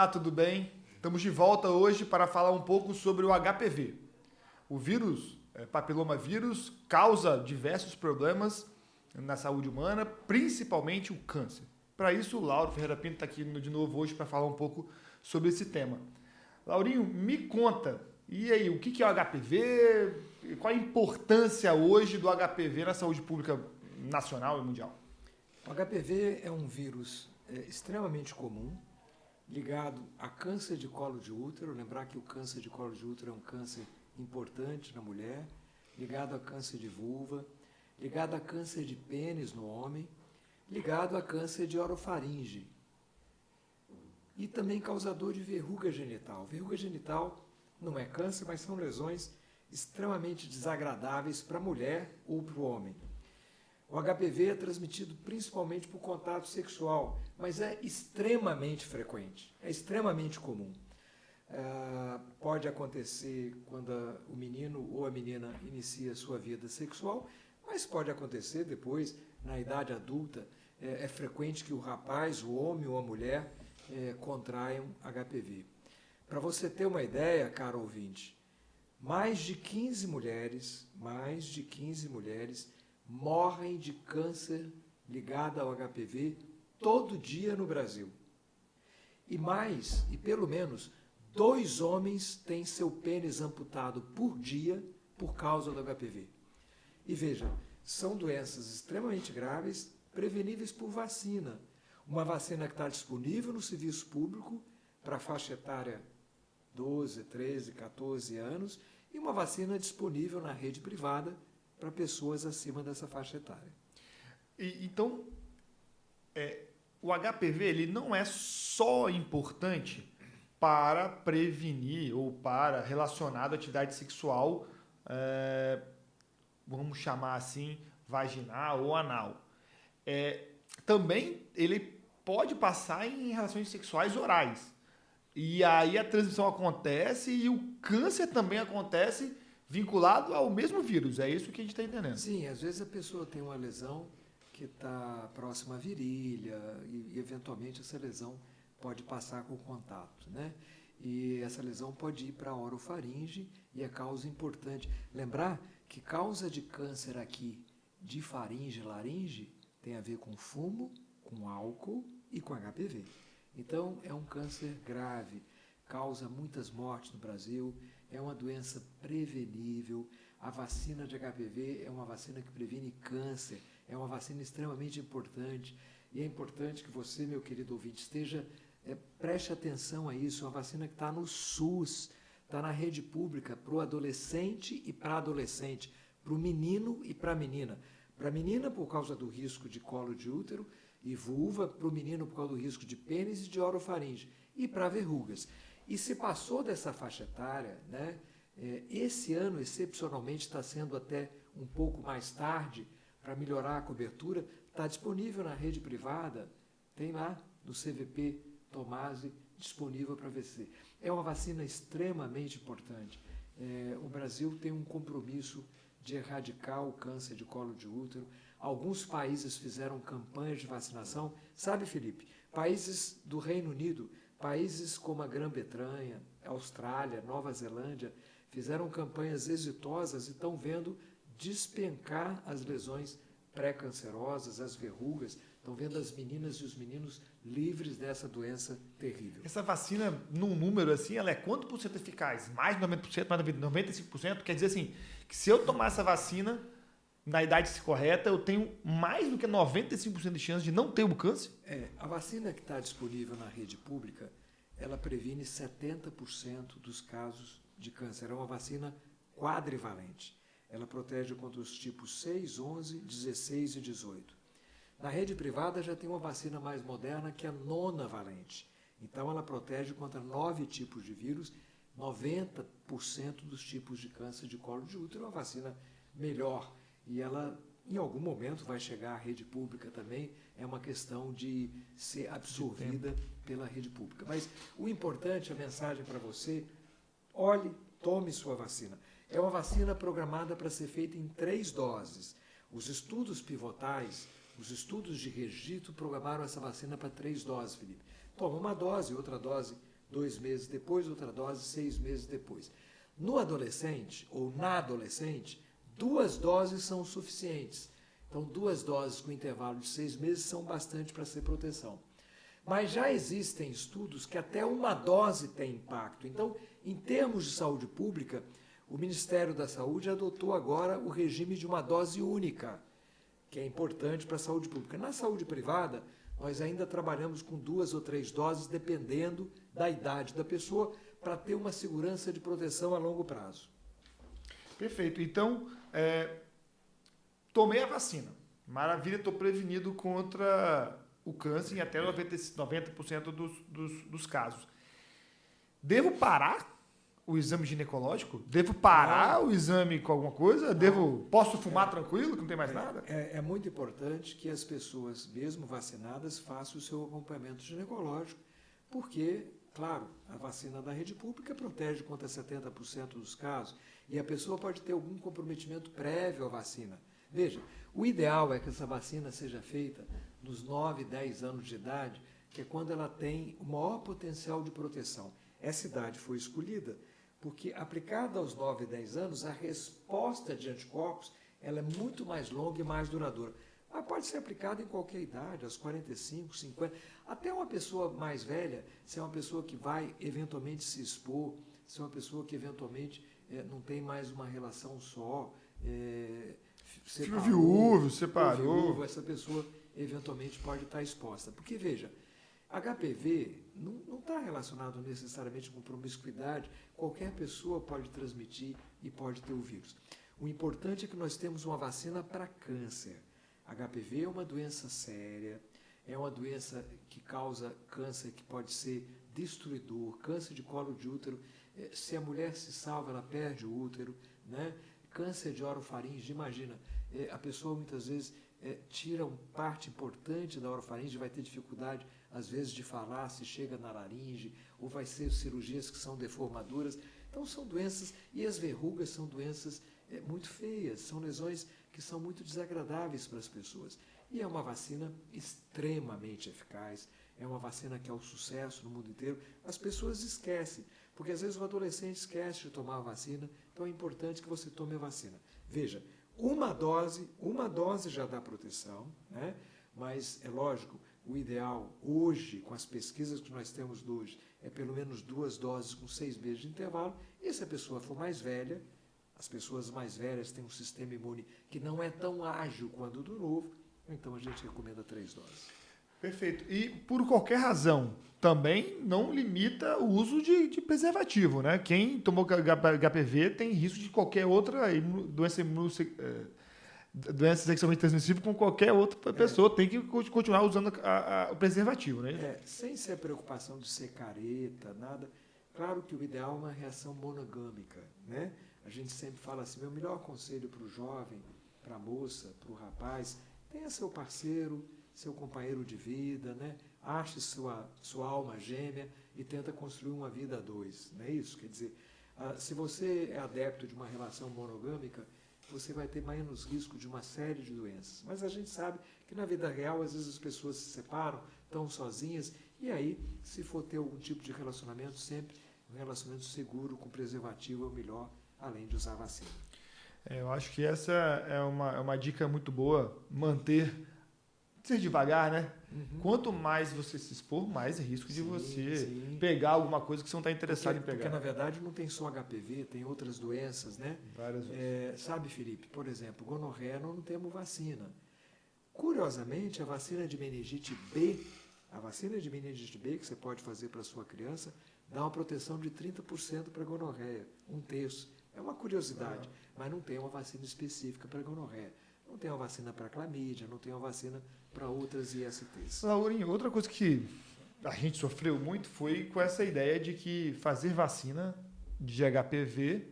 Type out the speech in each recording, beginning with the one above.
Olá, tudo bem? Estamos de volta hoje para falar um pouco sobre o HPV. O vírus, papilomavírus, causa diversos problemas na saúde humana, principalmente o câncer. Para isso, o Lauro Ferreira Pinto está aqui de novo hoje para falar um pouco sobre esse tema. Laurinho, me conta, e aí, o que é o HPV? Qual a importância hoje do HPV na saúde pública nacional e mundial? O HPV é um vírus extremamente comum, ligado a câncer de colo de útero. Lembrar que o câncer de colo de útero é um câncer importante na mulher, ligado a câncer de vulva, ligado a câncer de pênis no homem, ligado a câncer de orofaringe e também causador de verruga genital. Verruga genital não é câncer, mas são lesões extremamente desagradáveis para a mulher ou para o homem. O HPV é transmitido principalmente por contato sexual, mas é extremamente frequente, é extremamente comum. Pode acontecer quando o menino ou a menina inicia sua vida sexual, mas pode acontecer depois, na idade adulta. É frequente que o rapaz, o homem ou a mulher contraiam HPV. Para você ter uma ideia, caro ouvinte, mais de 15 mulheres morrem de câncer ligado ao HPV todo dia no Brasil. E pelo menos 2 homens têm seu pênis amputado por dia por causa do HPV. E veja, são doenças extremamente graves, preveníveis por vacina. Uma vacina que está disponível no serviço público para a faixa etária 12, 13, 14 anos e uma vacina disponível na rede privada para pessoas acima dessa faixa etária. Então, o HPV ele não é só importante para prevenir ou para relacionado à atividade sexual, vamos chamar assim, vaginal ou anal. Também ele pode passar em relações sexuais orais. E aí a transmissão acontece e o câncer também acontece vinculado ao mesmo vírus. É isso que a gente está entendendo. Sim, às vezes a pessoa tem uma lesão que está próxima à virilha e eventualmente essa lesão pode passar com contato, né? E essa lesão pode ir para a orofaringe e é causa importante. Lembrar que causa de câncer aqui de faringe e laringe tem a ver com fumo, com álcool e com HPV. Então, é um câncer grave, causa muitas mortes no Brasil, é uma doença prevenível. A vacina de HPV é uma vacina que previne câncer, é uma vacina extremamente importante. E é importante que você, meu querido ouvinte, preste atenção a isso. É uma vacina que está no SUS, está na rede pública para o adolescente e para a adolescente, para o menino e para a menina. Para a menina, por causa do risco de colo de útero e vulva, para o menino, por causa do risco de pênis e de orofaringe, e para verrugas. E se passou dessa faixa etária, né, esse ano, excepcionalmente, está sendo até um pouco mais tarde, para melhorar a cobertura, está disponível na rede privada, tem lá no CVP Tomasi, disponível para você. É uma vacina extremamente importante. O Brasil tem um compromisso de erradicar o câncer de colo de útero. Alguns países fizeram campanhas de vacinação. Sabe, Felipe, países do Reino Unido, países como a Grã-Bretanha, Austrália, Nova Zelândia, fizeram campanhas exitosas e estão vendo despencar as lesões pré-cancerosas, as verrugas, estão vendo as meninas e os meninos livres dessa doença terrível. Essa vacina, num número assim, ela é quanto por cento eficaz? Mais de 90%, mais de 95%? Quer dizer assim, que se eu tomar essa vacina na idade correta, eu tenho mais do que 95% de chance de não ter o câncer? A vacina que está disponível na rede pública, ela previne 70% dos casos de câncer. É uma vacina quadrivalente. Ela protege contra os tipos 6, 11, 16 e 18. Na rede privada já tem uma vacina mais moderna que é a nonavalente. Então ela protege contra 9 tipos de vírus, 90% dos tipos de câncer de colo de útero. É uma vacina melhor e ela em algum momento vai chegar à rede pública também. É uma questão de ser absorvida pela rede pública. Mas o importante, a mensagem para você, olhe, tome sua vacina. É uma vacina programada para ser feita em 3 doses. Os estudos pivotais, os estudos de registro programaram essa vacina para 3 doses, Felipe. Toma uma dose, outra dose 2 meses depois, outra dose 6 meses depois. No adolescente ou na adolescente, 2 doses são suficientes. Então, 2 doses com intervalo de 6 meses são bastante para ser proteção. Mas já existem estudos que até 1 dose tem impacto. Então, em termos de saúde pública, o Ministério da Saúde adotou agora o regime de 1 dose única, que é importante para a saúde pública. Na saúde privada, nós ainda trabalhamos com 2 ou 3 doses, dependendo da idade da pessoa, para ter uma segurança de proteção a longo prazo. Perfeito. Então, tomei a vacina. Maravilha, estou prevenido contra o câncer em até 90% dos casos. Devo parar o exame ginecológico? Devo parar o exame com alguma coisa? Posso fumar tranquilo, que não tem mais nada? É muito importante que as pessoas, mesmo vacinadas, façam o seu acompanhamento ginecológico, porque, claro, a vacina da rede pública protege contra 70% dos casos e a pessoa pode ter algum comprometimento prévio à vacina. Veja, o ideal é que essa vacina seja feita nos 9, 10 anos de idade, que é quando ela tem o maior potencial de proteção. Essa idade foi escolhida porque, aplicada aos 9 e 10 anos, a resposta de anticorpos ela é muito mais longa e mais duradoura. Mas pode ser aplicada em qualquer idade, aos 45, 50, até uma pessoa mais velha, se é uma pessoa que vai eventualmente se expor, se é uma pessoa que eventualmente não tem mais uma relação só, separou. Essa pessoa eventualmente pode estar exposta. Porque, veja, HPV não está relacionado necessariamente com promiscuidade, qualquer pessoa pode transmitir e pode ter o vírus. O importante é que nós temos uma vacina para câncer. HPV é uma doença séria, é uma doença que causa câncer que pode ser destruidor, câncer de colo de útero. Se a mulher se salva, ela perde o útero, né? Câncer de orofaringe, imagina, a pessoa muitas vezes tira uma parte importante da orofaringe, vai ter dificuldade às vezes de falar, se chega na laringe, ou vai ser cirurgias que são deformadoras. Então são doenças, e as verrugas são doenças muito feias, são lesões que são muito desagradáveis para as pessoas. E é uma vacina extremamente eficaz, é uma vacina que é um sucesso no mundo inteiro. As pessoas esquecem, porque às vezes o adolescente esquece de tomar a vacina, então é importante que você tome a vacina. Veja, uma dose já dá proteção, né? Mas é lógico, o ideal hoje, com as pesquisas que nós temos hoje, é pelo menos 2 doses com 6 meses de intervalo. E se a pessoa for mais velha, as pessoas mais velhas têm um sistema imune que não é tão ágil quanto o do novo, então a gente recomenda 3 doses. Perfeito. E por qualquer razão, também não limita o uso de preservativo, né? Quem tomou HPV tem risco de qualquer outra doença sexualmente transmissível com qualquer outra pessoa. Tem que continuar usando o preservativo, né? Sem ser preocupação de ser careta, nada. Claro que o ideal é uma reação monogâmica, né? A gente sempre fala assim, meu melhor conselho para o jovem, para a moça, para o rapaz, tenha seu parceiro, seu companheiro de vida, né? Ache sua alma gêmea e tenta construir uma vida a 2, não é isso? Quer dizer, se você é adepto de uma relação monogâmica, você vai ter menos risco de uma série de doenças. Mas a gente sabe que na vida real, às vezes as pessoas se separam, estão sozinhas, e aí, se for ter algum tipo de relacionamento, sempre um relacionamento seguro, com preservativo é o melhor, além de usar vacina. Eu acho que essa é uma dica muito boa, ser devagar, né? Uhum. Quanto mais você se expor, mais é risco de você pegar alguma coisa que você não está interessado em pegar. Porque, na verdade, não tem só HPV, tem outras doenças, né? Várias sabe, Felipe, por exemplo, gonorreia não temos vacina. Curiosamente, a vacina de meningite B, que você pode fazer para a sua criança, dá uma proteção de 30% para gonorreia, 1/3. É uma curiosidade, mas não tem uma vacina específica para gonorreia. Não tem uma vacina para clamídia, não tem uma vacina para outras ISTs. Laurinho, outra coisa que a gente sofreu muito foi com essa ideia de que fazer vacina de HPV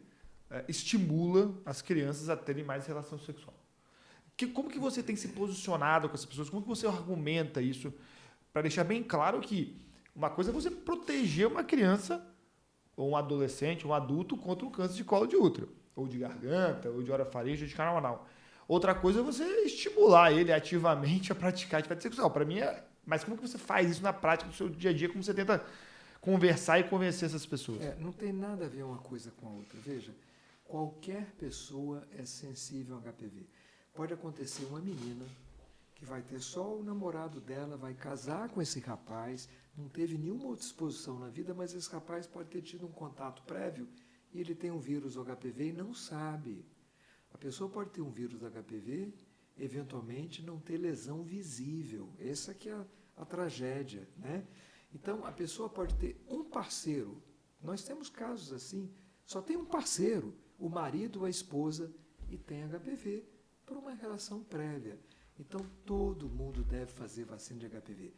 estimula as crianças a terem mais relação sexual. Como que você tem se posicionado com essas pessoas? Como que você argumenta isso para deixar bem claro que uma coisa é você proteger uma criança ou um adolescente, um adulto contra um câncer de colo de útero, ou de garganta, ou de orofaringe, ou de canal anal. Outra coisa é você estimular ele ativamente a praticar atividade sexual. Para mim mas como que você faz isso na prática do seu dia a dia? Como você tenta conversar e convencer essas pessoas? Não tem nada a ver uma coisa com a outra. Veja, qualquer pessoa é sensível ao HPV. Pode acontecer uma menina que vai ter só o namorado dela, vai casar com esse rapaz, não teve nenhuma outra exposição na vida, mas esse rapaz pode ter tido um contato prévio e ele tem um vírus HPV e não sabe. A pessoa pode ter um vírus HPV, eventualmente não ter lesão visível. Essa que é a tragédia, né? Então, a pessoa pode ter um parceiro. Nós temos casos assim, só tem um parceiro, o marido ou a esposa, e tem HPV por uma relação prévia. Então, todo mundo deve fazer vacina de HPV.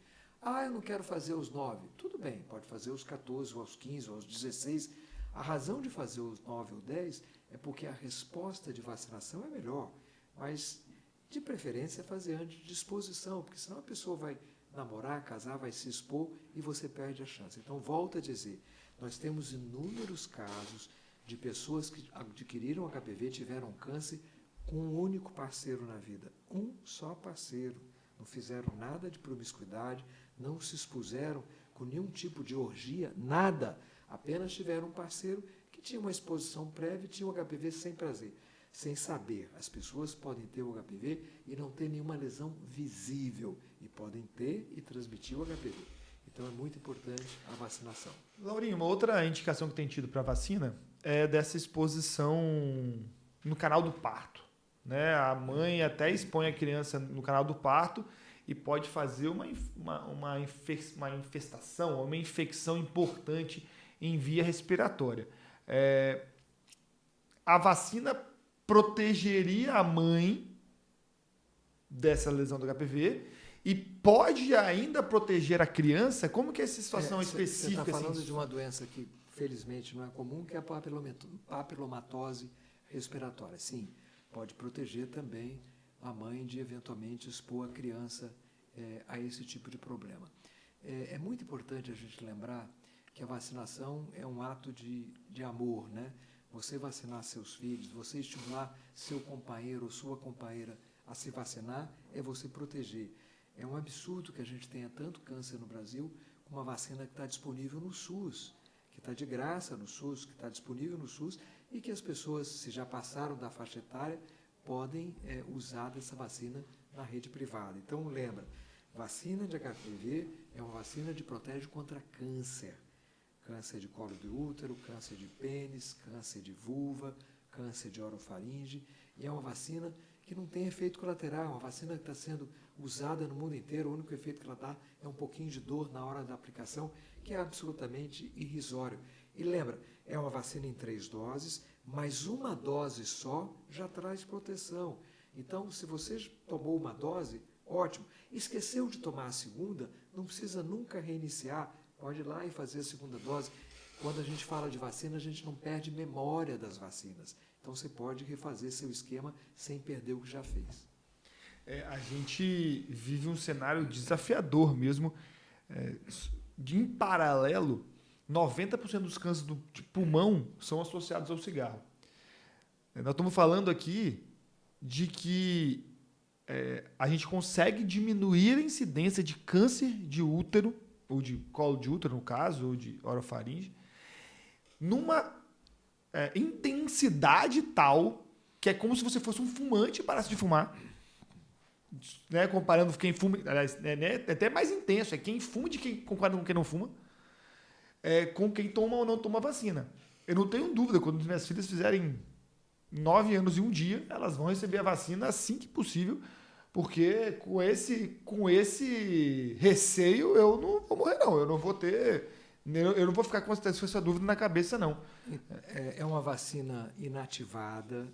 Eu não quero fazer os 9. Tudo bem, pode fazer os 14, ou aos 15, ou aos 16. A razão de fazer os 9 ou 10 é porque a resposta de vacinação é melhor. Mas, de preferência, fazer antes de exposição, porque senão a pessoa vai namorar, casar, vai se expor e você perde a chance. Então, volto a dizer, nós temos inúmeros casos de pessoas que adquiriram HPV, tiveram câncer, com um único parceiro na vida, um só parceiro. Não fizeram nada de promiscuidade, não se expuseram com nenhum tipo de orgia, nada. Apenas tiveram um parceiro que tinha uma exposição prévia e tinha o HPV sem prazer, sem saber. As pessoas podem ter o HPV e não ter nenhuma lesão visível, e podem ter e transmitir o HPV. Então é muito importante a vacinação. Laurinho, uma outra indicação que tem tido para vacina é dessa exposição no canal do parto. Né? A mãe até expõe a criança no canal do parto e pode fazer uma infestação, uma infecção importante em via respiratória. A vacina protegeria a mãe dessa lesão do HPV e pode ainda proteger a criança? Como que é essa situação específica? Você está falando de uma doença que, felizmente, não é comum, que é a papilomatose respiratória. Sim, pode proteger também a mãe de, eventualmente, expor a criança a esse tipo de problema. É muito importante a gente lembrar que a vacinação é um ato de amor, né? Você vacinar seus filhos, você estimular seu companheiro ou sua companheira a se vacinar, é você proteger. É um absurdo que a gente tenha tanto câncer no Brasil com uma vacina que está disponível no SUS, que está de graça no SUS, que está disponível no SUS e que as pessoas, se já passaram da faixa etária, podem usar dessa vacina na rede privada. Então, lembra, vacina de HPV é uma vacina que protege contra câncer. Câncer de colo do útero, câncer de pênis, câncer de vulva, câncer de orofaringe. E é uma vacina que não tem efeito colateral, é uma vacina que está sendo usada no mundo inteiro. O único efeito que ela dá é um pouquinho de dor na hora da aplicação, que é absolutamente irrisório. E lembra, é uma vacina em 3 doses, mas uma dose só já traz proteção. Então, se você tomou uma dose, ótimo. Esqueceu de tomar a segunda, não precisa nunca reiniciar. Pode ir lá e fazer a segunda dose. Quando a gente fala de vacina, a gente não perde memória das vacinas. Então, você pode refazer seu esquema sem perder o que já fez. A gente vive um cenário desafiador mesmo. Em paralelo, 90% dos cânceres de pulmão são associados ao cigarro. Nós estamos falando aqui de que a gente consegue diminuir a incidência de câncer de útero, ou de colo de útero, no caso, ou de orofaringe, numa intensidade tal que é como se você fosse um fumante e parasse de fumar. Né? Comparando quem fuma, aliás, é até mais intenso, é quem fuma comparado com quem não fuma, com quem toma ou não toma vacina. Eu não tenho dúvida, quando minhas filhas fizerem 9 anos e um dia, elas vão receber a vacina assim que possível, porque com esse receio eu não vou morrer, não. Eu não vou ficar com essa dúvida na cabeça, não. É uma vacina inativada,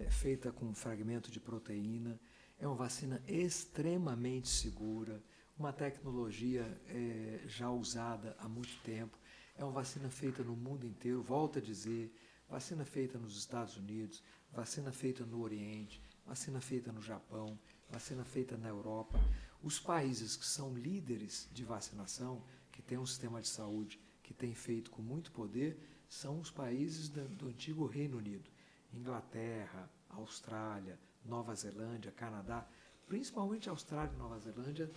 feita com fragmento de proteína, é uma vacina extremamente segura, uma tecnologia já usada há muito tempo, é uma vacina feita no mundo inteiro, volto a dizer, vacina feita nos Estados Unidos, vacina feita no Oriente, vacina feita no Japão, vacina feita na Europa. Os países que são líderes de vacinação, que têm um sistema de saúde que tem feito com muito poder, são os países do antigo Reino Unido. Inglaterra, Austrália, Nova Zelândia, Canadá, principalmente Austrália e Nova Zelândia,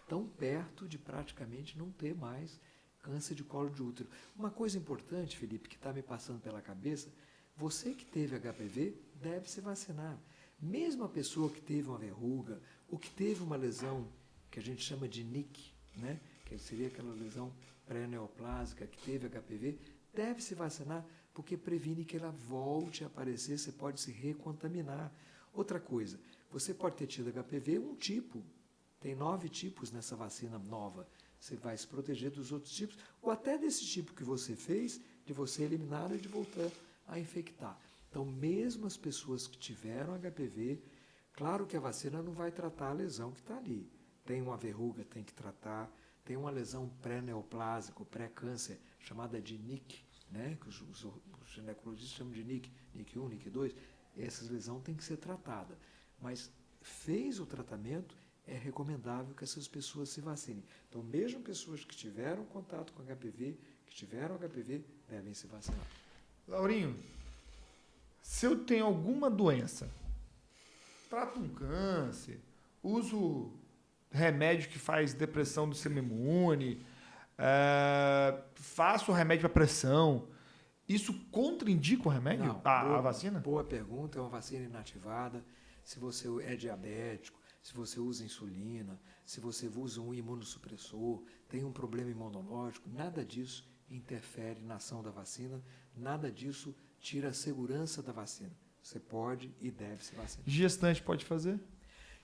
tão perto de praticamente não ter mais câncer de colo de útero. Uma coisa importante, Felipe, que está me passando pela cabeça, você que teve HPV deve se vacinar. Mesmo a pessoa que teve uma verruga, ou que teve uma lesão que a gente chama de NIC, né? Que seria aquela lesão pré-neoplásica que teve HPV, deve se vacinar porque previne que ela volte a aparecer, você pode se recontaminar. Outra coisa, você pode ter tido HPV um tipo, tem 9 tipos nessa vacina nova. Você vai se proteger dos outros tipos, ou até desse tipo que você fez, de você eliminar e de voltar a infectar. Então, mesmo as pessoas que tiveram HPV, claro que a vacina não vai tratar a lesão que está ali. Tem uma verruga, tem que tratar. Tem uma lesão pré-neoplásica, pré-câncer, chamada de NIC, né? Que os ginecologistas chamam de NIC, NIC 1, NIC 2. Essas lesões têm que ser tratadas. Mas fez o tratamento, é recomendável que essas pessoas se vacinem. Então, mesmo pessoas que tiveram contato com HPV, que tiveram HPV, devem se vacinar. Laurinho, se eu tenho alguma doença, trato um câncer, uso remédio que faz depressão do sistema imune, faço remédio para pressão, isso contraindica o remédio? Não, a vacina? Boa pergunta, é uma vacina inativada. Se você é diabético, se você usa insulina, se você usa um imunossupressor, tem um problema imunológico, nada disso interfere na ação da vacina, nada disso tira a segurança da vacina. Você pode e deve se vacinar. Gestante pode fazer?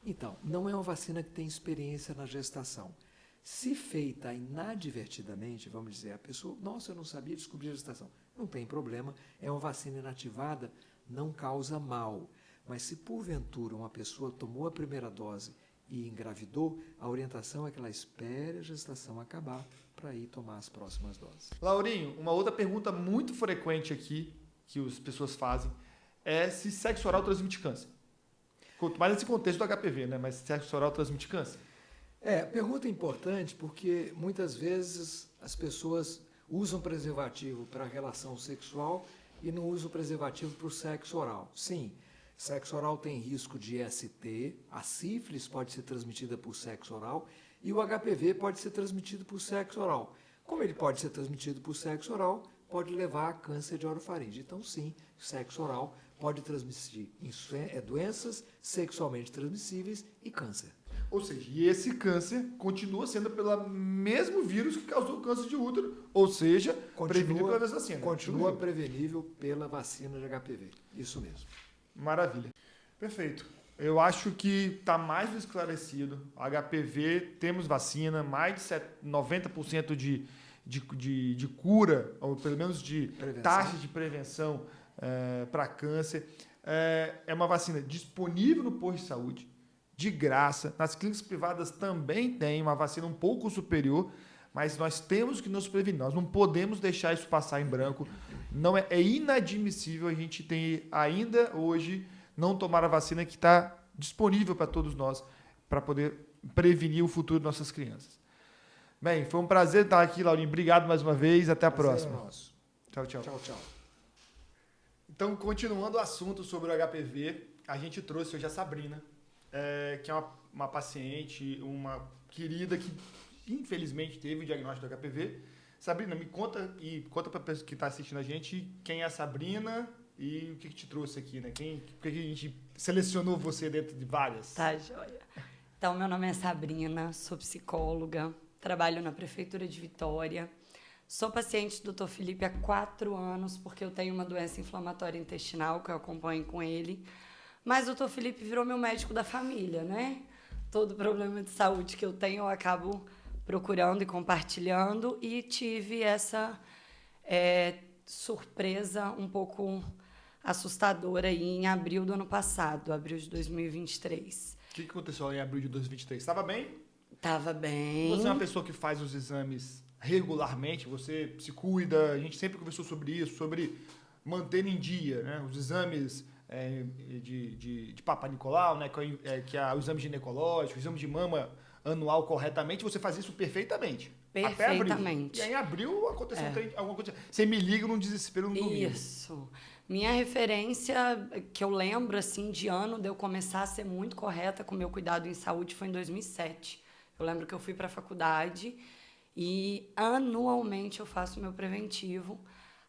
Então, não é uma vacina que tem experiência na gestação. Se feita inadvertidamente, vamos dizer, a pessoa, nossa, eu não sabia, descobrir a gestação. Não tem problema, é uma vacina inativada, não causa mal. Mas se porventura uma pessoa tomou a primeira dose e engravidou, a orientação é que ela espere a gestação acabar para ir tomar as próximas doses. Laurinho, uma outra pergunta muito frequente aqui, que as pessoas fazem, é se sexo oral transmite câncer. Quanto mais nesse contexto do HPV, né? Mas sexo oral transmite câncer? Pergunta importante porque muitas vezes as pessoas usam preservativo para a relação sexual e não usam preservativo para o sexo oral. Sim, sexo oral tem risco de ST, a sífilis pode ser transmitida por sexo oral e o HPV pode ser transmitido por sexo oral. Como ele pode ser transmitido por sexo oral, pode levar a câncer de orofaringe. Então, sim, sexo oral pode transmitir doenças sexualmente transmissíveis e câncer. Ou seja, e esse câncer continua sendo pelo mesmo vírus que causou o câncer de útero, ou seja, prevenível pela vacina. Continua prevenível pela vacina de HPV. Isso mesmo. Maravilha. Perfeito. Eu acho que está mais do esclarecido. HPV, temos vacina, mais de 90% de cura, ou pelo menos de taxa de prevenção para câncer. É uma vacina disponível no posto de saúde, de graça. Nas clínicas privadas também tem uma vacina um pouco superior, mas nós temos que nos prevenir. Nós não podemos deixar isso passar em branco. Não é inadmissível a gente ter ainda hoje não tomar a vacina que está disponível para todos nós para poder prevenir o futuro de nossas crianças. Bem, foi um prazer estar aqui, Laurinho. Obrigado mais uma vez. Até a próxima. Tchau, tchau. Tchau, tchau. Então, continuando o assunto sobre o HPV, a gente trouxe hoje a Sabrina, que é uma paciente, uma querida que infelizmente teve o diagnóstico do HPV. Sabrina, me conta para a pessoa que está assistindo a gente quem é a Sabrina e o que te trouxe aqui, né? Por que a gente selecionou você dentro de várias? Tá, joia. Então, meu nome é Sabrina, sou psicóloga, trabalho na Prefeitura de Vitória. Sou paciente do Dr. Felipe há 4 anos, porque eu tenho uma doença inflamatória intestinal que eu acompanho com ele. Mas o Dr. Felipe virou meu médico da família, né? Todo problema de saúde que eu tenho, eu acabo procurando e compartilhando. E tive essa surpresa um pouco assustadora aí em abril do ano passado, abril de 2023. O que aconteceu em abril de 2023? Estava bem? Estava bem. Você é uma pessoa que faz os exames regularmente, você se cuida, a gente sempre conversou sobre isso, sobre manter em dia, né? Os exames de Papa Nicolau, né? Que é o exame ginecológico, o exame de mama anual corretamente, você faz isso perfeitamente. Perfeitamente. Até abril. E aí em abril aconteceu alguma coisa. Você me liga num desespero no domingo. Isso. Minha referência, que eu lembro assim, de ano de eu começar a ser muito correta com o meu cuidado em saúde, foi em 2007. Eu lembro que eu fui para a faculdade e anualmente eu faço meu preventivo.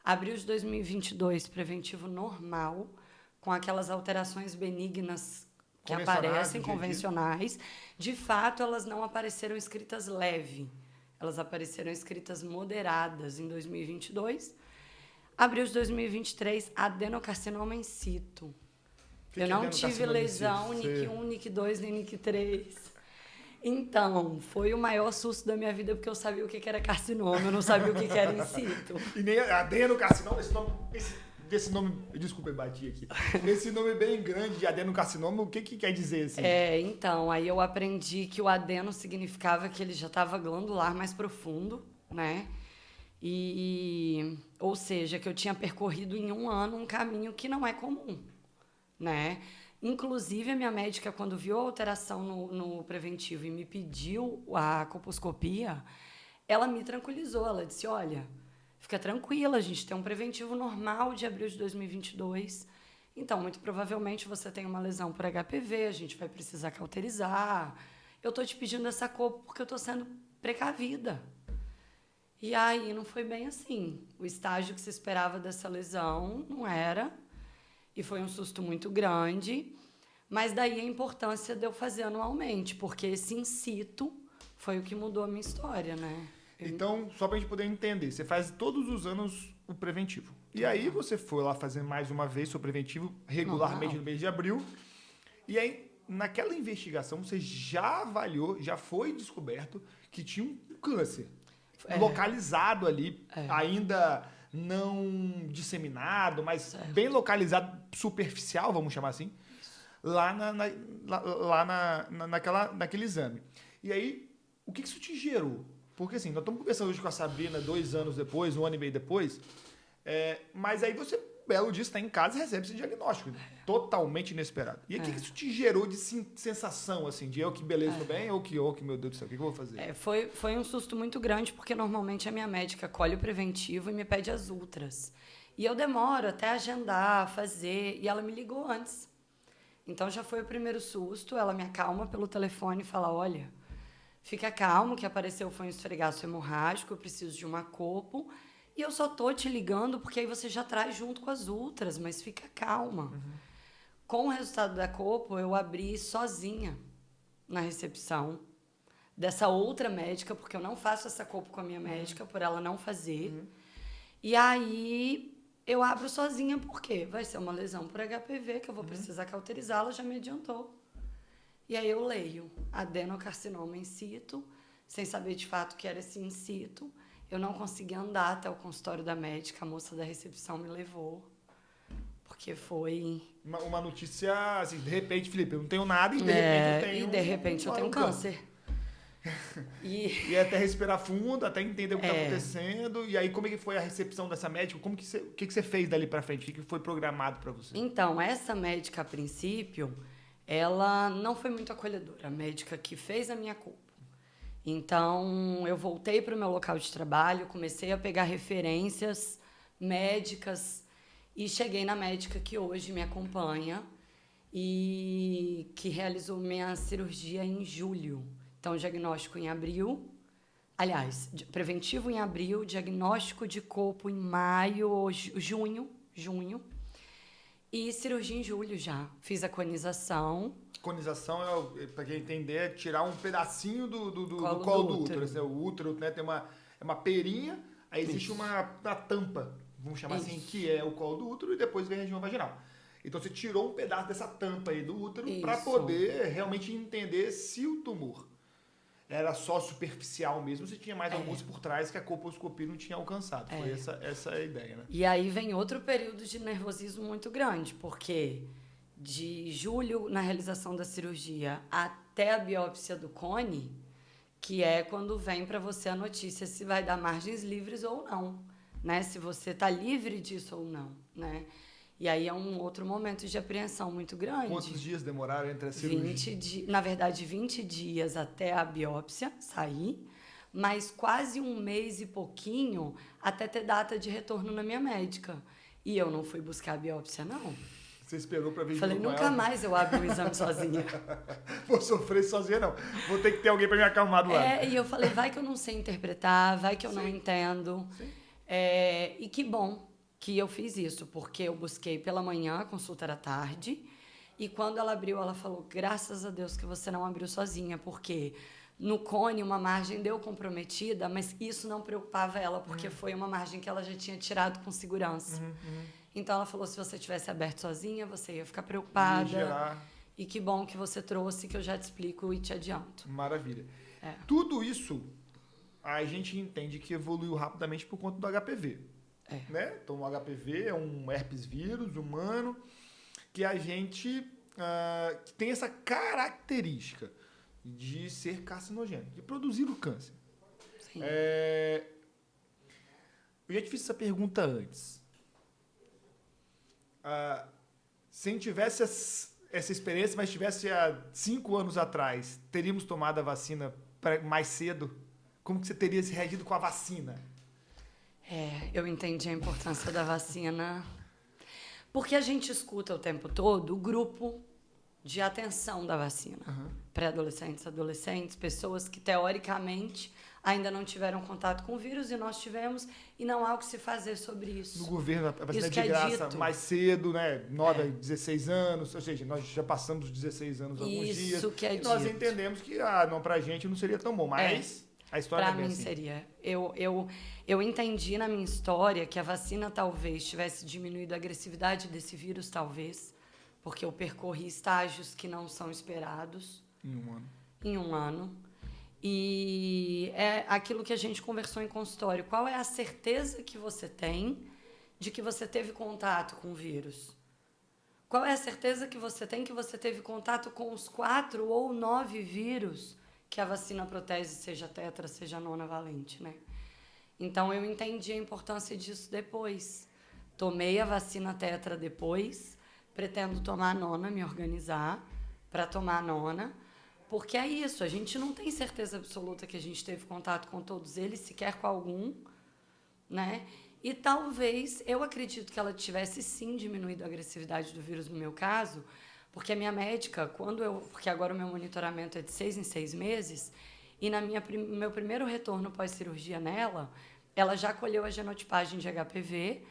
Abril de 2022, preventivo normal, com aquelas alterações benignas que aparecem, convencionais. De fato, elas não apareceram escritas leve. Elas apareceram escritas moderadas em 2022. Abril de 2023, adenocarcinoma in situ. Eu não tive lesão, NIC 1, NIC 2, nem NIC 3. Então, foi o maior susto da minha vida, porque eu sabia o que era carcinoma, eu não sabia o que era in situ. E nem adenocarcinoma, esse nome, desculpa, eu bati aqui. Esse nome bem grande de adenocarcinoma, o que quer dizer assim? Então, aí eu aprendi que o adeno significava que ele já estava glandular mais profundo, né? Ou seja, que eu tinha percorrido em 1 ano um caminho que não é comum, né? Inclusive, a minha médica, quando viu a alteração no preventivo e me pediu a colposcopia, ela me tranquilizou. Ela disse, olha, fica tranquila, a gente tem um preventivo normal de abril de 2022. Então, muito provavelmente, você tem uma lesão por HPV, a gente vai precisar cauterizar. Eu estou te pedindo essa colpo porque eu estou sendo precavida. E aí, não foi bem assim. O estágio que se esperava dessa lesão não era. E foi um susto muito grande, mas daí a importância de eu fazer anualmente, porque esse in situ foi o que mudou a minha história, né? Então, só pra gente poder entender, você faz todos os anos o preventivo. E aí você foi lá fazer mais uma vez seu preventivo regularmente no mês de abril. E aí, naquela investigação, você já avaliou, já foi descoberto que tinha um câncer localizado ali, ainda não disseminado, mas bem localizado, superficial, vamos chamar assim, lá naquele exame. E aí, o que isso te gerou? Porque assim, nós estamos conversando hoje com a Sabrina 2 anos depois, 1 ano e meio depois, mas aí você, belo dia, está em casa e recebe esse diagnóstico, totalmente inesperado. E aí, o que isso te gerou de sensação, assim, de que beleza, estou bem, ou que meu Deus do céu, o que eu vou fazer? Foi um susto muito grande, porque normalmente a minha médica colhe o preventivo e me pede as ultras. E eu demoro até agendar, fazer, e ela me ligou antes. Então, já foi o primeiro susto, ela me acalma pelo telefone e fala, olha, fica calmo, o que apareceu foi um esfregaço hemorrágico, eu preciso de uma colpo, e eu só tô te ligando porque aí você já traz junto com as ultras, mas fica calma. Com o resultado da colpo, eu abri sozinha na recepção dessa outra médica, porque eu não faço essa colpo com a minha médica, por ela não fazer. E aí, eu abro sozinha porque vai ser uma lesão por HPV, que eu vou precisar cauterizar, ela já me adiantou. E aí eu leio adenocarcinoma in situ, sem saber de fato o que era esse in situ. Eu não consegui andar até o consultório da médica, a moça da recepção me levou, porque foi... Uma notícia, assim, de repente, Felipe, eu não tenho nada e de repente eu tenho... E de repente eu tenho câncer. E até respirar fundo, até entender o que está acontecendo. E aí, como é que foi a recepção dessa médica? O que você fez dali para frente? O que foi programado para você? Então, essa médica, a princípio, ela não foi muito acolhedora. A médica que fez a minha colpo. Então, eu voltei para o meu local de trabalho, comecei a pegar referências médicas e cheguei na médica que hoje me acompanha e que realizou minha cirurgia em julho. Então, diagnóstico em abril, aliás, preventivo em abril, diagnóstico de colpo em maio, junho, e cirurgia em julho já. Fiz a conização. Conização, para quem entender, é tirar um pedacinho do colo do útero. O útero, né, tem uma perinha, aí existe uma tampa, vamos chamar assim, que é o colo do útero, e depois vem a região vaginal. Então, você tirou um pedaço dessa tampa aí do útero para poder realmente entender se o tumor era só superficial mesmo, se tinha mais alguns por trás que a colposcopia não tinha alcançado. Foi essa a ideia, né? E aí vem outro período de nervosismo muito grande, porque de julho, na realização da cirurgia, até a biópsia do cone, que é quando vem para você a notícia se vai dar margens livres ou não, né? Se você está livre disso ou não, né? E aí é um outro momento de apreensão muito grande. Quantos dias demoraram entre a cirurgia? Na verdade, 20 dias até a biópsia sair, mas quase 1 mês e pouquinho até ter data de retorno na minha médica. E eu não fui buscar a biópsia, não. Você esperou para ver Falei, junto com nunca ela? mais eu abro o exame sozinha. Vou sofrer sozinha, não. Vou ter que ter alguém para me acalmar do lado. E eu falei, vai que eu não sei interpretar, vai que eu não entendo. E que bom que eu fiz isso, porque eu busquei pela manhã, a consulta era tarde, e quando ela abriu, ela falou, graças a Deus que você não abriu sozinha, porque no cone uma margem deu comprometida, mas isso não preocupava ela, porque foi uma margem que ela já tinha tirado com segurança. Então ela falou, se você tivesse aberto sozinha, você ia ficar preocupada. E que bom que você trouxe, que eu já te explico e te adianto. Maravilha. Tudo isso a gente entende que evoluiu rapidamente por conta do HPV. Né? Então o HPV é um herpes vírus humano que a gente que tem essa característica de ser carcinogênico, de produzir o câncer. Sim. Eu já te fiz essa pergunta antes. Se a gente tivesse essa experiência, mas tivesse há 5 anos atrás, teríamos tomado a vacina mais cedo? Como que você teria se reagido com a vacina? Eu entendi a importância da vacina. Porque a gente escuta o tempo todo o grupo de atenção da vacina. Pré-adolescentes, adolescentes, pessoas que, teoricamente, ainda não tiveram contato com o vírus e nós tivemos, e não há o que se fazer sobre isso. No governo, a vacina Isso de graça dito. mais cedo, né? 9 a 16 anos, ou seja, nós já passamos os 16 anos alguns dias. Isso que é e nós dito. entendemos que, não, pra gente não seria tão bom, mas a história Para é bem mim assim. seria. Eu entendi na minha história que a vacina talvez tivesse diminuído a agressividade desse vírus, talvez, porque eu percorri estágios que não são esperados. Em um ano. E é aquilo que a gente conversou em consultório. Qual é a certeza que você tem de que você teve contato com o vírus? Qual é a certeza que você tem que você teve contato com os 4 ou 9 vírus que a vacina protege, seja tetra, seja nonavalente, né? Então, eu entendi a importância disso depois. Tomei a vacina tetra depois, pretendo tomar a nona, me organizar para tomar a nona, porque é isso, a gente não tem certeza absoluta que a gente teve contato com todos eles, sequer com algum, né? E talvez, eu acredito que ela tivesse sim diminuído a agressividade do vírus no meu caso, porque a minha médica, porque agora o meu monitoramento é de 6 em 6 meses, e meu primeiro retorno pós-cirurgia nela, ela já colheu a genotipagem de HPV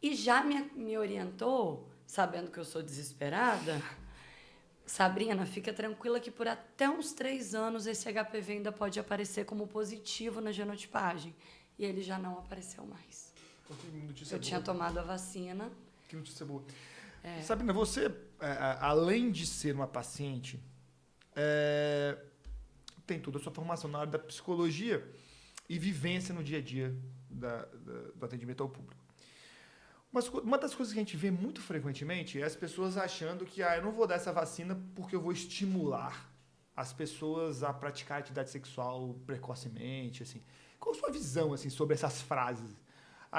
e já me orientou, sabendo que eu sou desesperada, Sabrina, fica tranquila que por até uns 3 anos esse HPV ainda pode aparecer como positivo na genotipagem. E ele já não apareceu mais. Eu tinha tomado a vacina. Que notícia boa. Sabrina, você, além de ser uma paciente, tem toda a sua formação na área da psicologia e vivência no dia a dia do atendimento ao público. Uma das coisas que a gente vê muito frequentemente é as pessoas achando que eu não vou dar essa vacina porque eu vou estimular as pessoas a praticar atividade sexual precocemente. Assim. Qual a sua visão assim, sobre essas frases?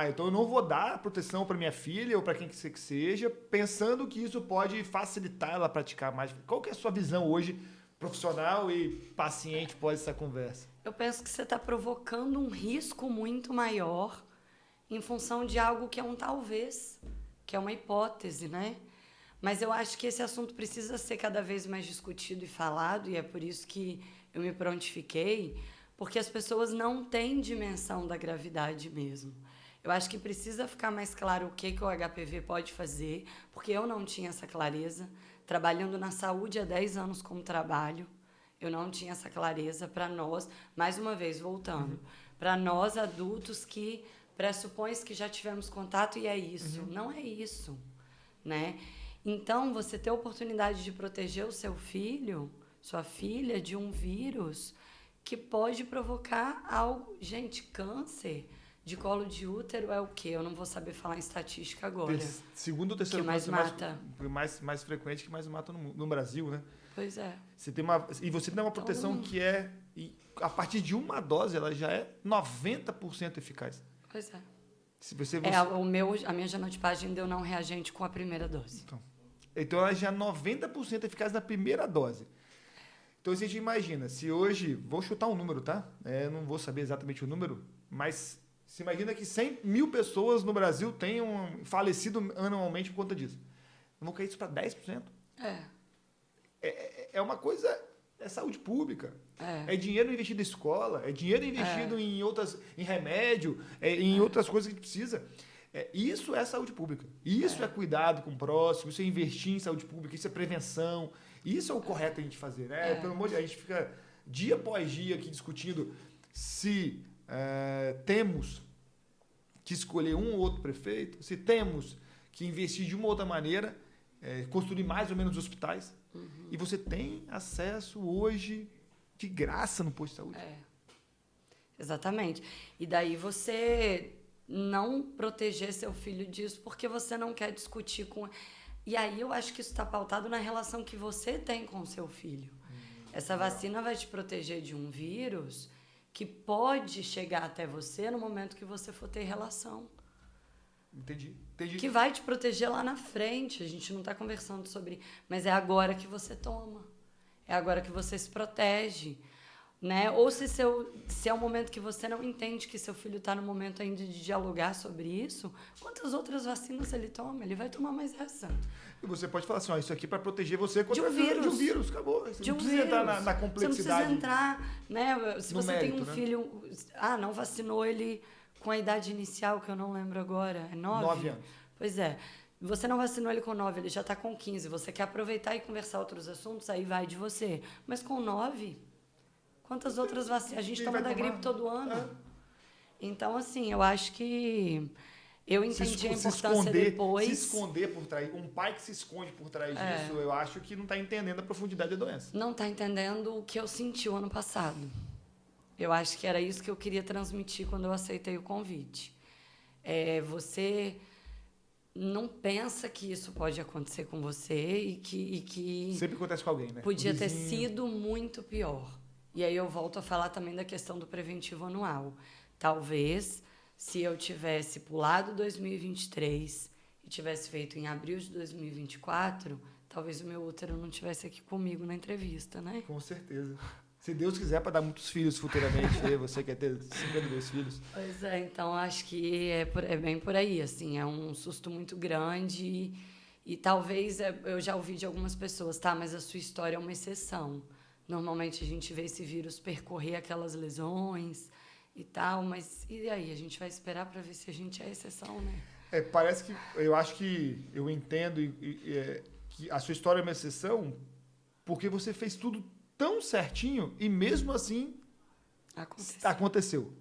Então eu não vou dar proteção para minha filha ou para quem que seja, pensando que isso pode facilitar ela a praticar mais. Qual que é a sua visão hoje, profissional e paciente, após essa conversa? Eu penso que você está provocando um risco muito maior em função de algo que é um talvez, que é uma hipótese, né? Mas eu acho que esse assunto precisa ser cada vez mais discutido e falado, e é por isso que eu me prontifiquei, porque as pessoas não têm dimensão da gravidade mesmo. Eu acho que precisa ficar mais claro o que o HPV pode fazer, porque eu não tinha essa clareza. Trabalhando na saúde há 10 anos como trabalho, eu não tinha essa clareza para nós, mais uma vez, voltando, para nós adultos que pressupõe que já tivemos contato e é isso. Não é isso, né? Então, você ter a oportunidade de proteger o seu filho, sua filha, de um vírus que pode provocar algo... Gente, câncer de colo de útero é o quê? Eu não vou saber falar em estatística agora. Segundo ou terceiro que mais mata. Mais frequente que mais mata no Brasil, né? Pois é. Você tem uma proteção que é... A partir de uma dose, ela já é 90% eficaz. Pois é. A minha genotipagem deu não reagente com a primeira dose. Então ela já é 90% eficaz na primeira dose. Então a gente imagina, se hoje... Vou chutar um número, tá? Não vou saber exatamente o número, mas se imagina que 100 mil pessoas no Brasil tenham falecido anualmente por conta disso. Vamos cair isso para 10%. É. É uma coisa... É saúde pública. É. É dinheiro investido em escola, é dinheiro investido em remédio, em outras coisas que a gente precisa. Isso é saúde pública. Isso é cuidado com o próximo, isso é investir em saúde pública, isso é prevenção. Isso é o correto a gente fazer, né? Pelo amor de Deus, a gente fica dia após dia aqui discutindo se temos que escolher um ou outro prefeito, se temos que investir de uma ou outra maneira, construir mais ou menos hospitais. E você tem acesso hoje de graça no posto de saúde. Exatamente. E daí você não proteger seu filho disso porque você não quer discutir com... E aí eu acho que isso está pautado na relação que você tem com o seu filho. Essa vacina vai te proteger de um vírus que pode chegar até você no momento que você for ter relação. Entendi. Que vai te proteger lá na frente. A gente não está conversando sobre... Mas é agora que você toma. É agora que você se protege. Né? Ou se é um momento que você não entende que seu filho está no momento ainda de dialogar sobre isso, quantas outras vacinas ele toma? Ele vai tomar mais essa. E você pode falar assim, isso aqui é para proteger você de um vírus. Acabou. Você de não um precisa vírus. entrar na complexidade. Você não precisa entrar, né? Se você mérito, tem um filho... não vacinou ele com a idade inicial, que eu não lembro agora. É 9? 9 anos. Pois é. Você não vacinou ele com 9, ele já está com 15. Você quer aproveitar e conversar outros assuntos, aí vai de você. Mas com 9, quantas outras vacinas? A gente toma da gripe todo ano. Então, assim, eu acho que... Eu entendi a importância depois. Se esconder por trás... Um pai que se esconde por trás disso, eu acho que não está entendendo a profundidade da doença. Não está entendendo o que eu senti o ano passado. Eu acho que era isso que eu queria transmitir quando eu aceitei o convite. Você não pensa que isso pode acontecer com você e que sempre acontece com alguém, né? Podia ter sido muito pior. E aí eu volto a falar também da questão do preventivo anual. Talvez, se eu tivesse pulado 2023 e tivesse feito em abril de 2024, talvez o meu útero não estivesse aqui comigo na entrevista, né? Com certeza. Se Deus quiser, para dar muitos filhos futuramente, você quer ter 52 filhos. Pois é, então acho que é bem por aí, assim, é um susto muito grande e talvez, eu já ouvi de algumas pessoas, mas a sua história é uma exceção. Normalmente a gente vê esse vírus percorrer aquelas lesões e tal, mas e aí? A gente vai esperar para ver se a gente é exceção, né? Parece que, eu acho que eu entendo que a sua história é uma exceção porque você fez tudo tão certinho e mesmo assim aconteceu.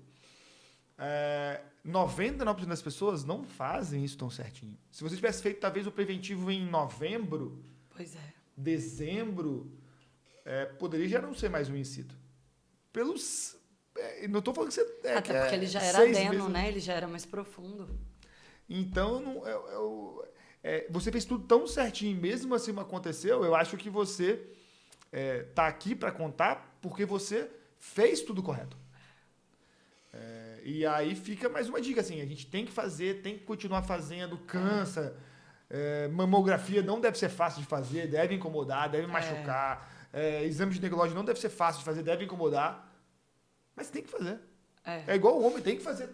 99% das pessoas não fazem isso tão certinho. Se você tivesse feito talvez o preventivo em novembro, dezembro, poderia já não ser mais um in situ. Não estou falando que você... Até porque ele já era adeno, né? Ele já era mais profundo. Então, você fez tudo tão certinho, mesmo assim não aconteceu, eu acho que você tá aqui para contar porque você fez tudo correto. E aí fica mais uma dica, assim, a gente tem que fazer, tem que continuar fazendo, cansa. Mamografia não deve ser fácil de fazer, deve incomodar, deve machucar. Exame ginecológico não deve ser fácil de fazer, deve incomodar. Mas tem que fazer. É igual o homem, tem que fazer.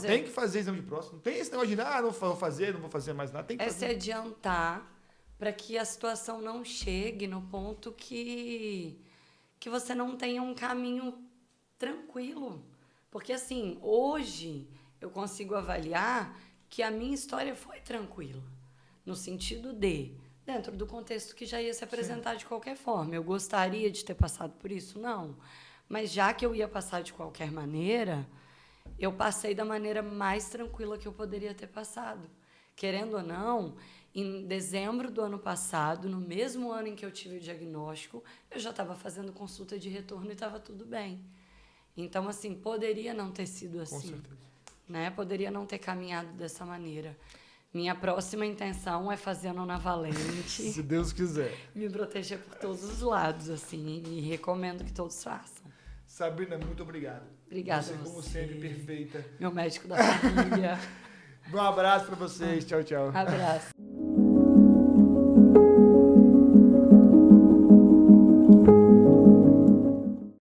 Tem que fazer exame de próstata. Não tem esse negócio de, não vou fazer mais nada. Tem que fazer. Se adiantar para que a situação não chegue no ponto que você não tenha um caminho tranquilo. Porque, assim, hoje eu consigo avaliar que a minha história foi tranquila. No sentido de, dentro do contexto que já ia se apresentar de qualquer forma. Eu gostaria de ter passado por isso? Não. Mas já que eu ia passar de qualquer maneira, eu passei da maneira mais tranquila que eu poderia ter passado. Querendo ou não, em dezembro do ano passado, no mesmo ano em que eu tive o diagnóstico, eu já estava fazendo consulta de retorno e estava tudo bem. Então, assim, poderia não ter sido assim. Com certeza. Né? Poderia não ter caminhado dessa maneira. Minha próxima intenção é fazer a Nona Valente. Se Deus quiser. Me proteger por todos os lados, assim, e recomendo que todos façam. Sabrina, muito obrigado. Obrigada você, como sempre, perfeita. Meu médico da família. Um abraço para vocês. Tchau, tchau. Abraço.